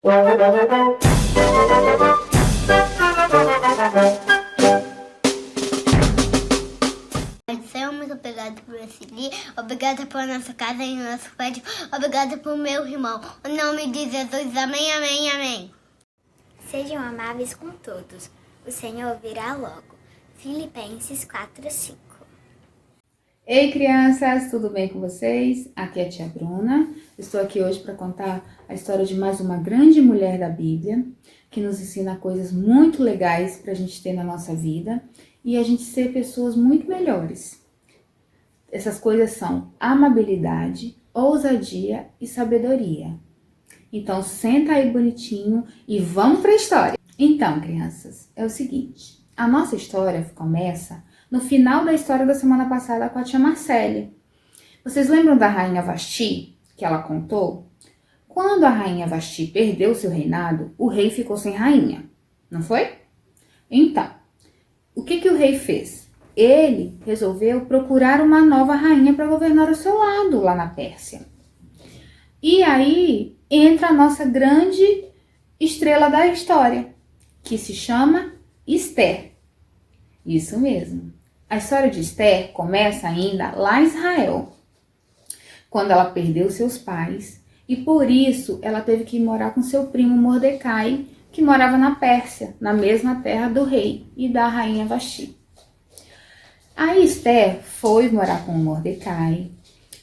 Muito obrigada por assistir, obrigada por nossa casa e nosso prédio, obrigada por meu irmão. Em nome de Jesus, amém, amém, amém. Sejam amáveis com todos, o Senhor virá logo. Filipenses 4:5. Ei, crianças, tudo bem com vocês? Aqui é a tia Bruna. Estou aqui hoje para contar a história de mais uma grande mulher da Bíblia, que nos ensina coisas muito legais para a gente ter na nossa vida e a gente ser pessoas muito melhores. Essas coisas são amabilidade, ousadia e sabedoria. Então, senta aí bonitinho e vamos para a história. Então, crianças, é o seguinte, a nossa história começa no final da história da semana passada com a tia Marcele. Vocês lembram da rainha Vasti, que ela contou? Quando a rainha Vasti perdeu seu reinado, o rei ficou sem rainha, não foi? Então, o que o rei fez? Ele resolveu procurar uma nova rainha para governar ao seu lado, lá na Pérsia. E aí entra a nossa grande estrela da história, que se chama Esther. Isso mesmo. A história de Esther começa ainda lá em Israel, quando ela perdeu seus pais e por isso ela teve que morar com seu primo Mordecai, que morava na Pérsia, na mesma terra do rei e da rainha Vasti. Aí Esther foi morar com o Mordecai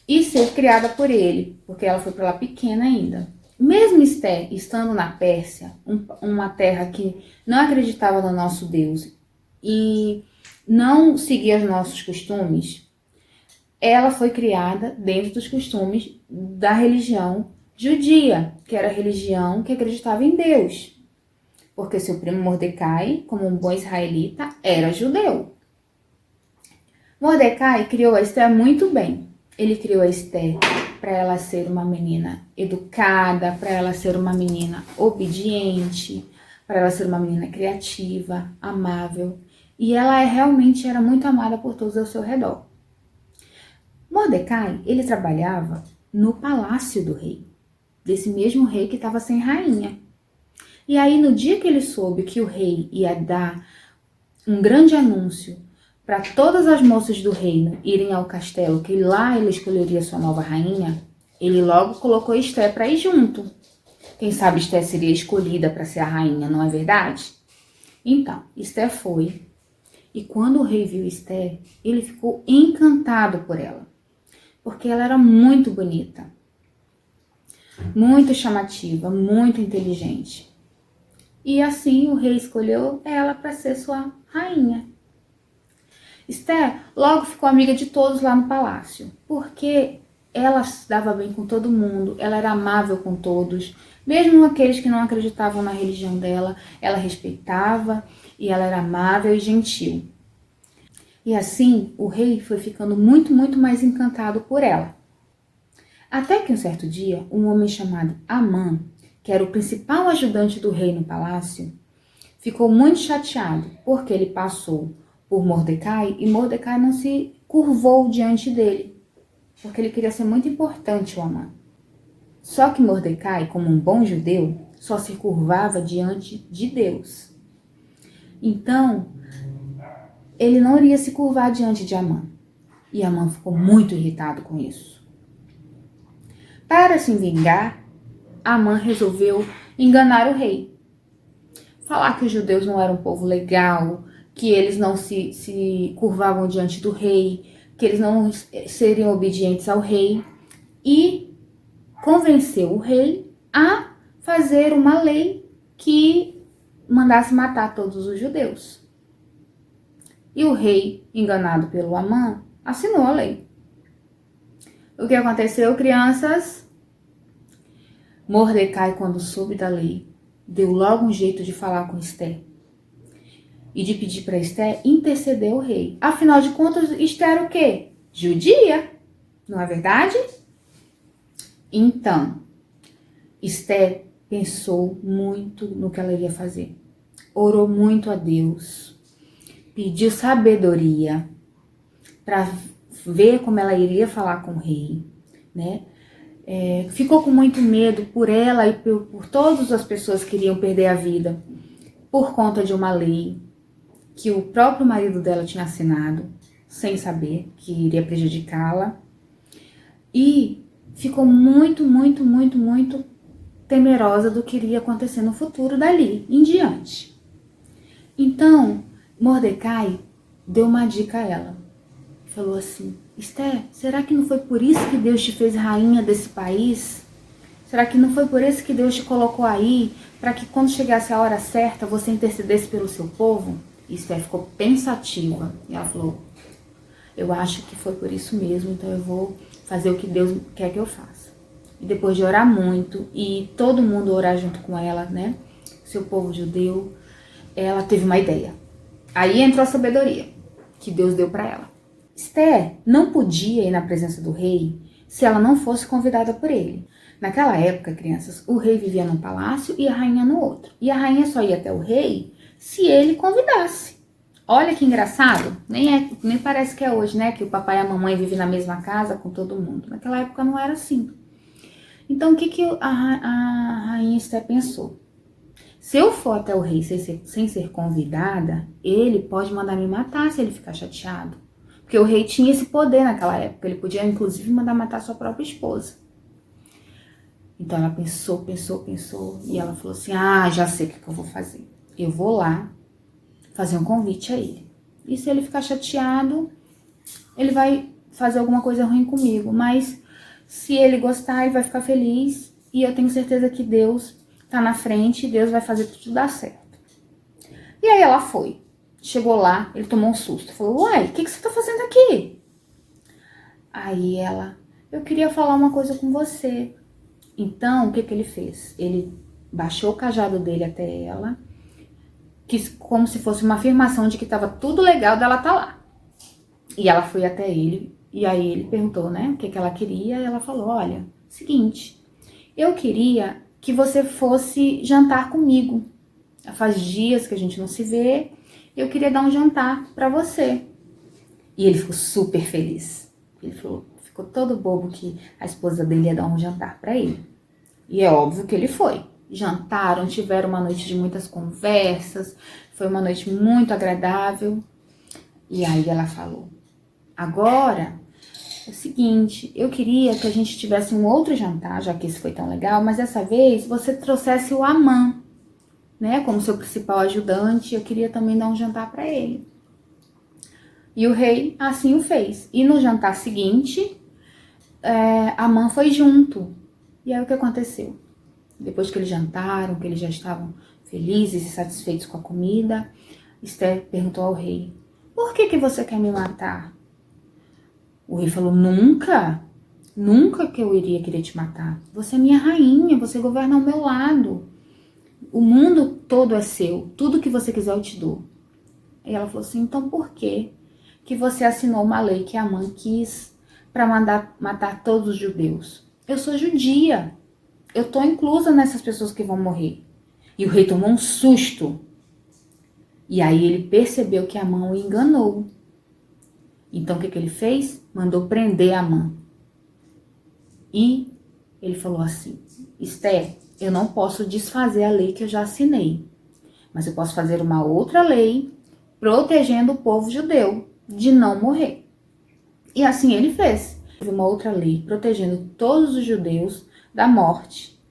e ser criada por ele, porque ela foi para lá pequena ainda. Mesmo Esther estando na Pérsia, uma terra que não acreditava no nosso Deus e não seguia os nossos costumes, ela foi criada dentro dos costumes da religião judia, que era a religião que acreditava em Deus, porque seu primo Mordecai, como um bom israelita, era judeu. Mordecai criou a Esther muito bem. Ele criou a Esther para ela ser uma menina educada, para ela ser uma menina obediente, para ela ser uma menina criativa, amável. E ela realmente era muito amada por todos ao seu redor. Mordecai, ele trabalhava no palácio do rei, desse mesmo rei que estava sem rainha. E aí, no dia que ele soube que o rei ia dar um grande anúncio para todas as moças do reino irem ao castelo, que lá ele escolheria sua nova rainha, ele logo colocou Esther para ir junto. Quem sabe Esther seria escolhida para ser a rainha, não é verdade? Então, Esther foi, e quando o rei viu Esther, ele ficou encantado por ela, porque ela era muito bonita, muito chamativa, muito inteligente. E assim o rei escolheu ela para ser sua rainha. Esther logo ficou amiga de todos lá no palácio, porque ela se dava bem com todo mundo, ela era amável com todos, mesmo aqueles que não acreditavam na religião dela, ela respeitava e ela era amável e gentil. E assim o rei foi ficando muito, muito mais encantado por ela. Até que um certo dia, um homem chamado Amã, que era o principal ajudante do rei no palácio, ficou muito chateado porque ele passou por Mordecai e Mordecai não se curvou diante dele, porque ele queria ser muito importante, o Amã. Só que Mordecai, como um bom judeu, só se curvava diante de Deus. Então, ele não iria se curvar diante de Amã. E Amã ficou muito irritado com isso. Para se vingar, Amã resolveu enganar o rei. Falar que os judeus não eram um povo legal, que eles não se curvavam diante do rei, que eles não seriam obedientes ao rei, e convenceu o rei a fazer uma lei que mandasse matar todos os judeus. E o rei, enganado pelo Amã, assinou a lei. O que aconteceu, crianças? Mordecai, quando soube da lei, deu logo um jeito de falar com Esther e de pedir para Esther interceder ao rei. Afinal de contas, Esther era o quê? Judia, não é verdade? Então, Esther pensou muito no que ela iria fazer. Orou muito a Deus, pediu sabedoria para ver como ela iria falar com o rei, né? ficou com muito medo por ela e por todas as pessoas que iriam perder a vida por conta de uma lei que o próprio marido dela tinha assinado, sem saber que iria prejudicá-la. E ficou muito, muito, muito, muito temerosa do que iria acontecer no futuro dali em diante. Então, Mordecai deu uma dica a ela. Falou assim: Esther, será que não foi por isso que Deus te fez rainha desse país? Será que não foi por isso que Deus te colocou aí, para que quando chegasse a hora certa, você intercedesse pelo seu povo? E Esther ficou pensativa. E ela falou: eu acho que foi por isso mesmo, então eu vou fazer o que Deus quer que eu faça. E depois de orar muito, e todo mundo orar junto com ela, né? Seu povo judeu, ela teve uma ideia. Aí entrou a sabedoria que Deus deu para ela. Esther não podia ir na presença do rei se ela não fosse convidada por ele. Naquela época, crianças, o rei vivia num palácio e a rainha no outro. E a rainha só ia até o rei se ele convidasse. Olha que engraçado, nem parece que é hoje, né? Que o papai e a mamãe vivem na mesma casa com todo mundo. Naquela época não era assim. Então, o que a rainha Esther pensou? Se eu for até o rei sem ser convidada, ele pode mandar me matar se ele ficar chateado. Porque o rei tinha esse poder naquela época. Ele podia, inclusive, mandar matar sua própria esposa. Então, ela pensou. E ela falou assim: já sei o que eu vou fazer. Eu vou lá fazer um convite a ele. E se ele ficar chateado, ele vai fazer alguma coisa ruim comigo. Mas se ele gostar, ele vai ficar feliz. E eu tenho certeza que Deus tá na frente e Deus vai fazer tudo dar certo. E aí ela foi. Chegou lá, ele tomou um susto. Falou: uai, o que você tá fazendo aqui? Aí ela: eu queria falar uma coisa com você. Então, o que ele fez? Ele baixou o cajado dele até ela, como se fosse uma afirmação de que estava tudo legal dela tá lá. E ela foi até ele, e aí ele perguntou, né, o que ela queria, e ela falou: olha, seguinte, eu queria que você fosse jantar comigo. Faz dias que a gente não se vê, eu queria dar um jantar pra você. E ele ficou super feliz. Ele ficou todo bobo que a esposa dele ia dar um jantar pra ele. E é óbvio que ele foi. Jantaram, tiveram uma noite de muitas conversas, foi uma noite muito agradável. E aí ela falou: agora é o seguinte, eu queria que a gente tivesse um outro jantar, já que esse foi tão legal, mas dessa vez você trouxesse o Amã, né, como seu principal ajudante. Eu queria também dar um jantar para ele. E o rei assim o fez. E no jantar seguinte, Amã foi junto. E aí o que aconteceu? Depois que eles jantaram, que eles já estavam felizes e satisfeitos com a comida, Esther perguntou ao rei: por que você quer me matar? O rei falou: nunca que eu iria querer te matar. Você é minha rainha, você governa ao meu lado. O mundo todo é seu, tudo que você quiser eu te dou. E ela falou assim: então por que você assinou uma lei que Amã quis para mandar matar todos os judeus? Eu sou judia, eu tô inclusa nessas pessoas que vão morrer. E o rei tomou um susto. E aí ele percebeu que Amã o enganou. Então o que ele fez? Mandou prender Amã. E ele falou assim: Esther, eu não posso desfazer a lei que eu já assinei, mas eu posso fazer uma outra lei protegendo o povo judeu de não morrer. E assim ele fez. Teve uma outra lei protegendo todos os judeus da morte.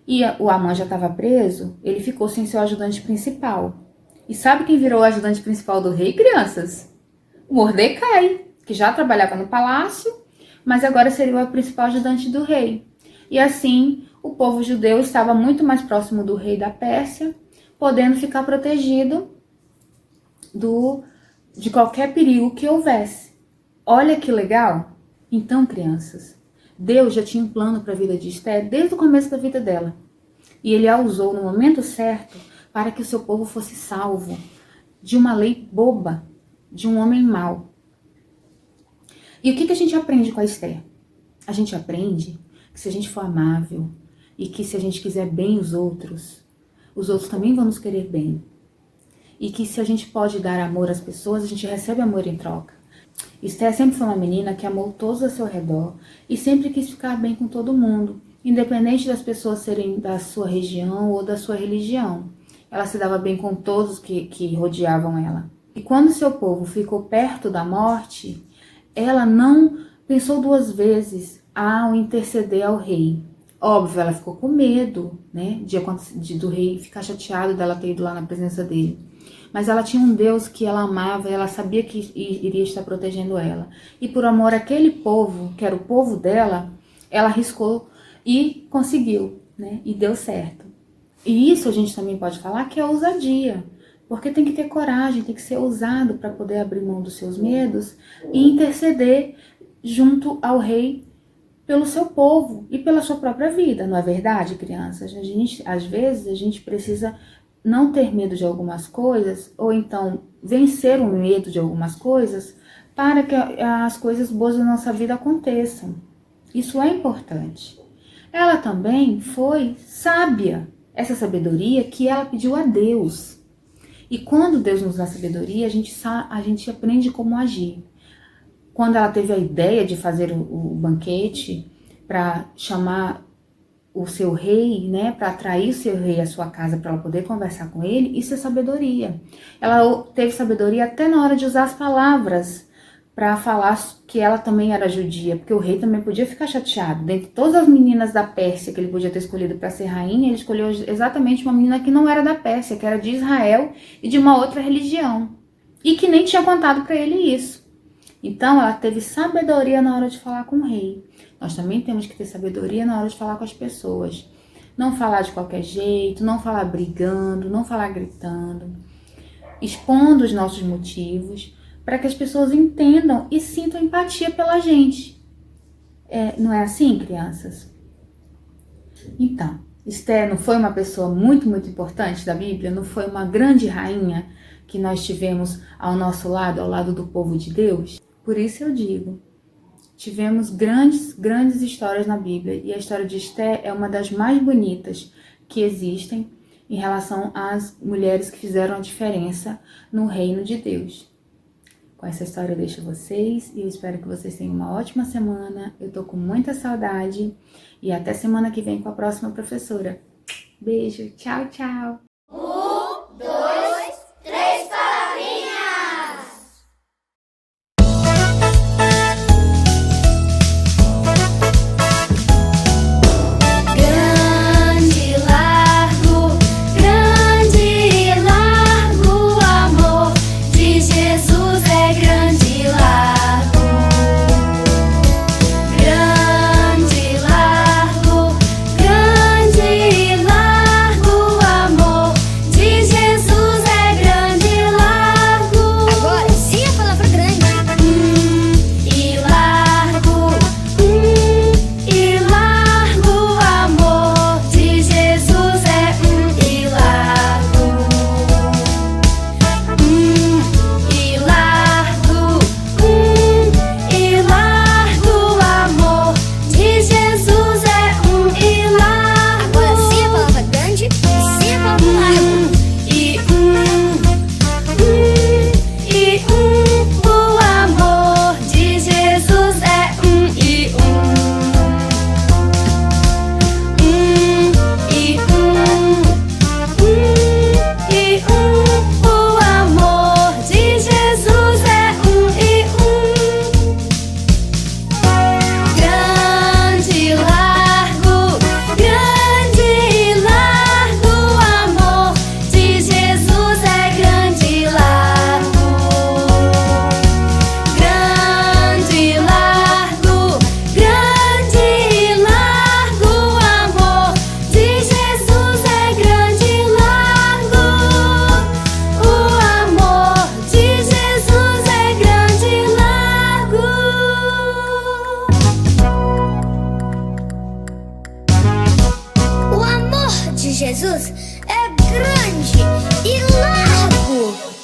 E o Amã já estava preso, ele ficou sem seu ajudante principal. E sabe quem virou o ajudante principal do rei, crianças? Mordecai, que já trabalhava no palácio, mas agora seria o principal ajudante do rei. E assim, o povo judeu estava muito mais próximo do rei da Pérsia, podendo ficar protegido de qualquer perigo que houvesse. Olha que legal! Então, crianças, Deus já tinha um plano para a vida de Esther desde o começo da vida dela. E ele a usou no momento certo para que o seu povo fosse salvo de uma lei boba, de um homem mau. E o que a gente aprende com a Esther? A gente aprende que se a gente for amável e que se a gente quiser bem os outros também vão nos querer bem. E que se a gente pode dar amor às pessoas, a gente recebe amor em troca. Esther sempre foi uma menina que amou todos ao seu redor e sempre quis ficar bem com todo mundo, independente das pessoas serem da sua região ou da sua religião. Ela se dava bem com todos que rodeavam ela. E quando seu povo ficou perto da morte, ela não pensou duas vezes ao interceder ao rei. Óbvio, ela ficou com medo, né, do rei ficar chateado dela ter ido lá na presença dele. Mas ela tinha um Deus que ela amava e ela sabia que iria estar protegendo ela. E por amor àquele povo, que era o povo dela, ela arriscou e conseguiu, né, e deu certo. E isso a gente também pode falar que é ousadia. Porque tem que ter coragem, tem que ser ousado para poder abrir mão dos seus medos e interceder junto ao rei pelo seu povo e pela sua própria vida, não é verdade, crianças? Às vezes a gente precisa não ter medo de algumas coisas ou então vencer o medo de algumas coisas para que as coisas boas da nossa vida aconteçam. Isso é importante. Ela também foi sábia, essa sabedoria que ela pediu a Deus. E quando Deus nos dá sabedoria, a gente aprende como agir. Quando ela teve a ideia de fazer o banquete para chamar o seu rei, né, para atrair o seu rei à sua casa para ela poder conversar com ele, isso é sabedoria. Ela teve sabedoria até na hora de usar as palavras para falar que ela também era judia, porque o rei também podia ficar chateado. Dentre todas as meninas da Pérsia que ele podia ter escolhido para ser rainha, ele escolheu exatamente uma menina que não era da Pérsia, que era de Israel e de uma outra religião, e que nem tinha contado para ele isso. Então ela teve sabedoria na hora de falar com o rei. Nós também temos que ter sabedoria na hora de falar com as pessoas. Não falar de qualquer jeito, não falar brigando, não falar gritando, expondo os nossos motivos, para que as pessoas entendam e sintam empatia pela gente. Não é assim, crianças? Então, Esther não foi uma pessoa muito, muito importante da Bíblia? Não foi uma grande rainha que nós tivemos ao nosso lado, ao lado do povo de Deus? Por isso eu digo, tivemos grandes, grandes histórias na Bíblia e a história de Esther é uma das mais bonitas que existem em relação às mulheres que fizeram a diferença no reino de Deus. Com essa história eu deixo vocês e eu espero que vocês tenham uma ótima semana. Eu tô com muita saudade e até semana que vem com a próxima professora. Beijo, tchau, tchau! 1, 2, 3, palavrinhas! Grande, largo, o amor de Jesus é grande e largo. Grande, largo, o amor de Jesus é grande e largo. Agora sim a palavra grande. E largo, o amor de Jesus é e largo. E largo, o amor de Jesus é e largo. Agora sim a palavra grande e sim a palavra largo. O amor de Jesus é o amor de Jesus é grande, largo, o amor de Jesus é grande e largo. Grande, largo, o amor de Jesus é grande e largo. O amor de Jesus é grande e largo. O amor de Jesus é grande e largo.